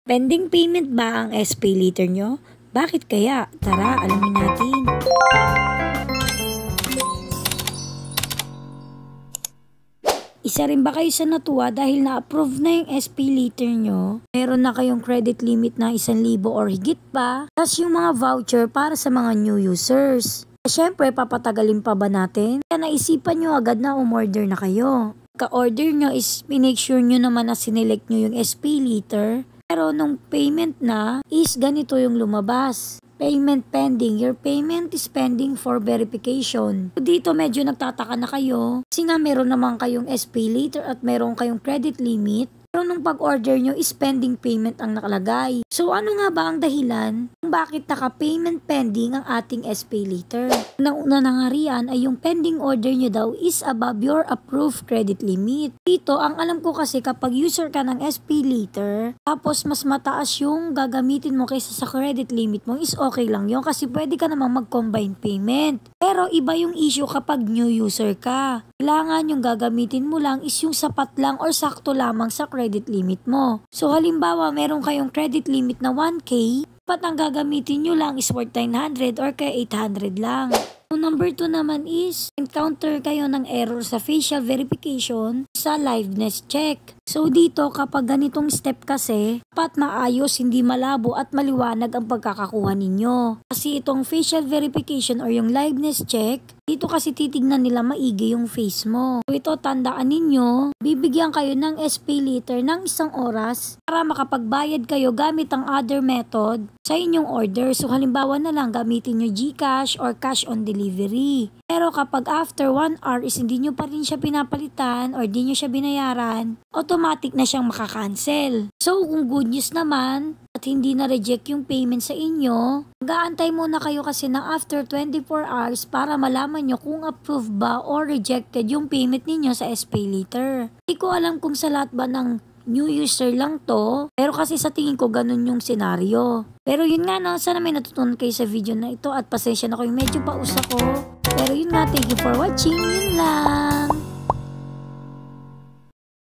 Pending payment ba ang SPay later nyo? Bakit kaya? Tara, alamin natin. Isa rin ba kayo sa natuwa dahil na-approve na yung SPay later nyo? Meron na kayong credit limit na 1,000 or higit pa? Plus yung mga voucher para sa mga new users. Siyempre, papatagalin pa ba natin? Kaya naisipan nyo agad na umorder na kayo. Ka-order nyo is make sure nyo naman na sinelect nyo yung SPay later. Pero nung payment na is ganito yung lumabas. Payment pending. Your payment is pending for verification. Dito medyo nagtataka na kayo kasi nga meron naman kayong SPay later at meron kayong credit limit. Pero nung pag-order nyo is pending payment ang nakalagay. So ano nga ba ang dahilan kung bakit naka-payment pending ang ating SPay later? Una na nga riyan ay yung pending order nyo daw is above your approved credit limit. Dito, ang alam ko kasi kapag user ka ng SPay later, tapos mas mataas yung gagamitin mo kaysa sa credit limit mo is okay lang yun kasi pwede ka namang mag-combine payment. Pero iba yung issue kapag new user ka. Kailangan yung gagamitin mo lang is yung sapat lang or sakto lamang sa credit limit mo. So halimbawa, meron kayong credit limit na 1K, dapat ang gagamitin nyo lang is worth 900 or kaya 800 lang. So number 2 naman is, encounter kayo ng error sa facial verification sa liveness check. So dito kapag ganitong step kasi, dapat maayos, hindi malabo at maliwanag ang pagkakakuha ninyo. Kasi itong facial verification or yung liveness check, dito kasi titignan nila maigi yung face mo. So ito tandaan ninyo, bibigyan kayo ng SPay later ng 1 oras para makapagbayad kayo gamit ang other method sa inyong order. So halimbawa na lang gamitin nyo GCash or cash on delivery. Pero kapag after 1 hour is hindi nyo pa rin siya pinapalitan or di nyo siya binayaran, automatic na siyang makakancel. So kung good news naman at hindi na-reject yung payment sa inyo, mag-aantay muna kayo kasi ng after 24 hours para malaman nyo kung approved ba or rejected yung payment ninyo sa SPay later. Hindi ko alam kung sa lahat ba ng new user lang to, pero kasi sa tingin ko ganun yung senaryo. Pero yun nga no, sana may natutunan kayo sa video na ito at pasensya na ko yung medyo pausa ko. Pero yun nga, thank you for watching, yun lang.